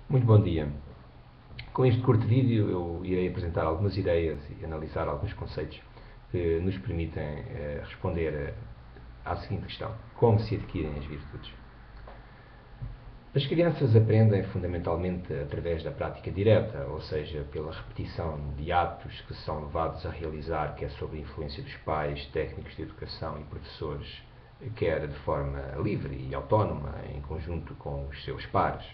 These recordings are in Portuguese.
Muito bom dia. Com este curto vídeo eu irei apresentar algumas ideias e analisar alguns conceitos que nos permitem responder à seguinte questão: como se adquirem as virtudes? As crianças aprendem fundamentalmente através da prática direta, ou seja, pela repetição de atos que são levados a realizar, quer sob a influência dos pais, técnicos de educação e professores, quer de forma livre e autónoma, em conjunto com os seus pares.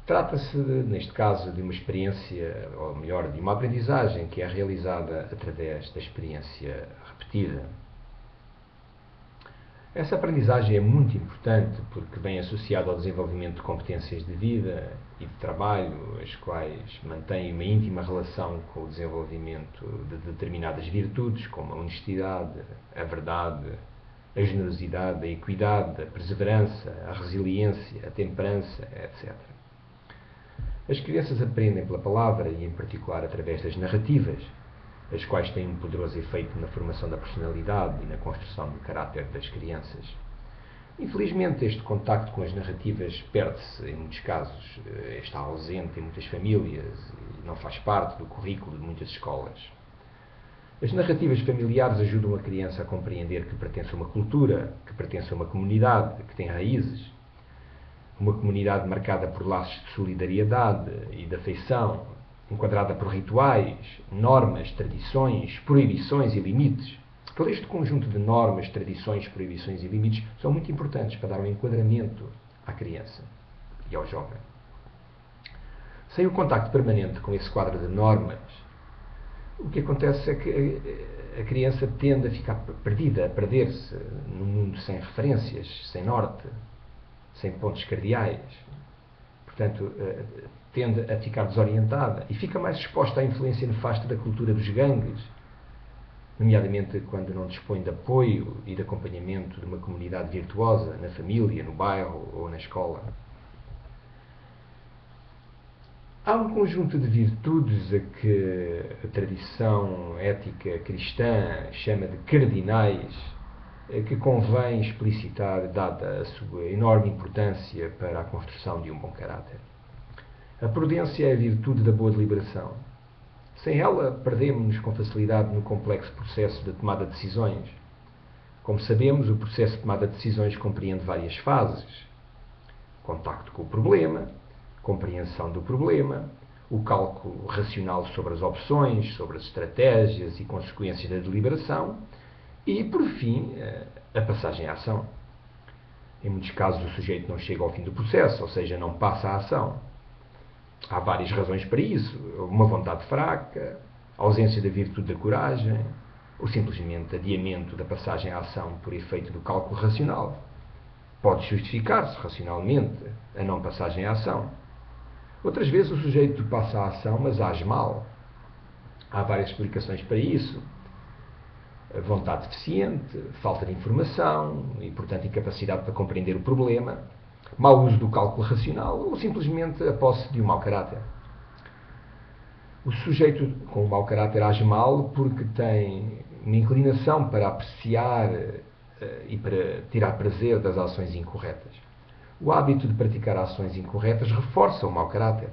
Trata-se, neste caso, de uma experiência, ou melhor, de uma aprendizagem que é realizada através da experiência repetida. Essa aprendizagem é muito importante porque vem associada ao desenvolvimento de competências de vida e de trabalho, as quais mantêm uma íntima relação com o desenvolvimento de determinadas virtudes, como a honestidade, a verdade, a generosidade, a equidade, a perseverança, a resiliência, a temperança, etc. As crianças aprendem pela palavra e, em particular, através das narrativas, as quais têm um poderoso efeito na formação da personalidade e na construção do caráter das crianças. Infelizmente, este contacto com as narrativas perde-se em muitos casos, está ausente em muitas famílias e não faz parte do currículo de muitas escolas. As narrativas familiares ajudam a criança a compreender que pertence a uma cultura, que pertence a uma comunidade, que tem raízes. Uma comunidade marcada por laços de solidariedade e de afeição, enquadrada por rituais, normas, tradições, proibições e limites. Todo este conjunto de normas, tradições, proibições e limites são muito importantes para dar um enquadramento à criança e ao jovem. Sem o contacto permanente com esse quadro de normas, o que acontece é que a criança tende a ficar perdida, a perder-se num mundo sem referências, sem norte, sem pontos cardeais. Portanto, tende a ficar desorientada e fica mais exposta à influência nefasta da cultura dos gangues, nomeadamente quando não dispõe de apoio e de acompanhamento de uma comunidade virtuosa na família, no bairro ou na escola. Há um conjunto de virtudes a que a tradição ética cristã chama de cardinais, que convém explicitar, dada a sua enorme importância para a construção de um bom caráter. A prudência é a virtude da boa deliberação. Sem ela, perdemos-nos com facilidade no complexo processo de tomada de decisões. Como sabemos, o processo de tomada de decisões compreende várias fases: contacto com o problema, compreensão do problema, o cálculo racional sobre as opções, sobre as estratégias e consequências da deliberação e, por fim, a passagem à ação. Em muitos casos, o sujeito não chega ao fim do processo, ou seja, não passa à ação. Há várias razões para isso: uma vontade fraca, a ausência da virtude da coragem, ou simplesmente adiamento da passagem à ação por efeito do cálculo racional. Pode justificar-se racionalmente a não passagem à ação. Outras vezes o sujeito passa à ação, mas age mal. Há várias explicações para isso: vontade deficiente, falta de informação e, portanto, incapacidade para compreender o problema, mau uso do cálculo racional ou simplesmente a posse de um mau caráter. O sujeito com um mau caráter age mal porque tem uma inclinação para apreciar e para tirar prazer das ações incorretas. O hábito de praticar ações incorretas reforça o mau caráter.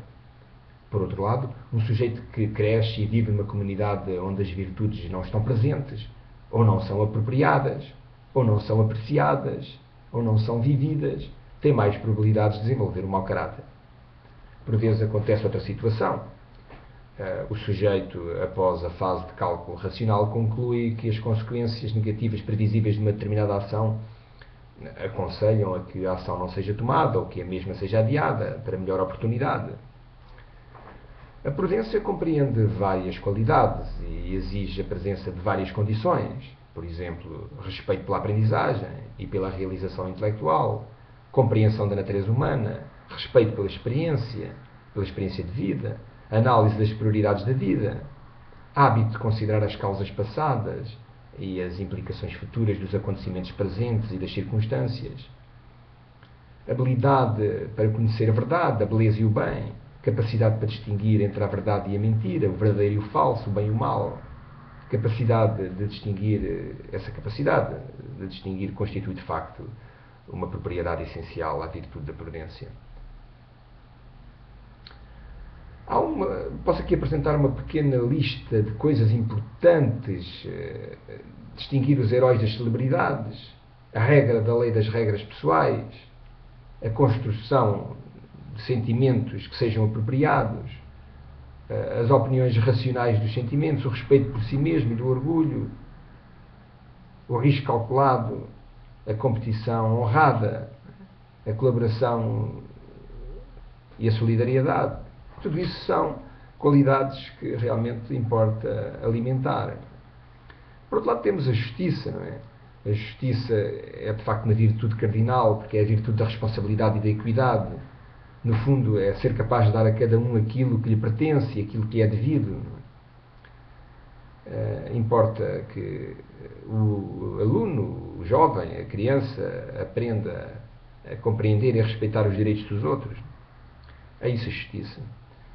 Por outro lado, um sujeito que cresce e vive numa comunidade onde as virtudes não estão presentes, ou não são apropriadas, ou não são apreciadas, ou não são vividas, tem mais probabilidades de desenvolver um mau caráter. Por vezes acontece outra situação. O sujeito, após a fase de cálculo racional, conclui que as consequências negativas previsíveis de uma determinada ação aconselham a que a ação não seja tomada ou que a mesma seja adiada para melhor oportunidade. A prudência compreende várias qualidades e exige a presença de várias condições, por exemplo, respeito pela aprendizagem e pela realização intelectual, compreensão da natureza humana, respeito pela experiência de vida, análise das prioridades da vida, hábito de considerar as causas passadas e as implicações futuras dos acontecimentos presentes e das circunstâncias, habilidade para conhecer a verdade, a beleza e o bem, capacidade para distinguir entre a verdade e a mentira, o verdadeiro e o falso, o bem e o mal. Essa capacidade de distinguir constitui de facto uma propriedade essencial à virtude da prudência. Posso aqui apresentar uma pequena lista de coisas importantes, distinguir os heróis das celebridades, a regra da lei das regras pessoais, a construção de sentimentos que sejam apropriados, as opiniões racionais dos sentimentos, o respeito por si mesmo e do orgulho, o risco calculado, a competição honrada, a colaboração e a solidariedade. Tudo isso são qualidades que realmente importa alimentar. Por outro lado, temos a justiça, não é? A justiça é de facto uma virtude cardinal, porque é a virtude da responsabilidade e da equidade. No fundo, é ser capaz de dar a cada um aquilo que lhe pertence, aquilo que é devido. Importa que o aluno, o jovem, a criança, aprenda a compreender e a respeitar os direitos dos outros. É isso a justiça.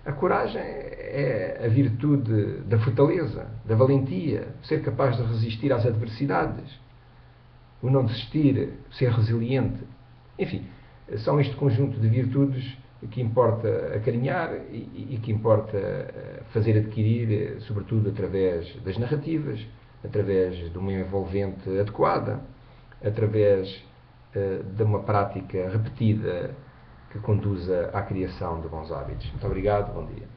A coragem é a virtude da fortaleza, da valentia, ser capaz de resistir às adversidades, o não desistir, ser resiliente. Enfim, são este conjunto de virtudes que importa acarinhar e que importa fazer adquirir, sobretudo através das narrativas, através de uma envolvente adequada, através de uma prática repetida que conduza à criação de bons hábitos. Muito obrigado, bom dia.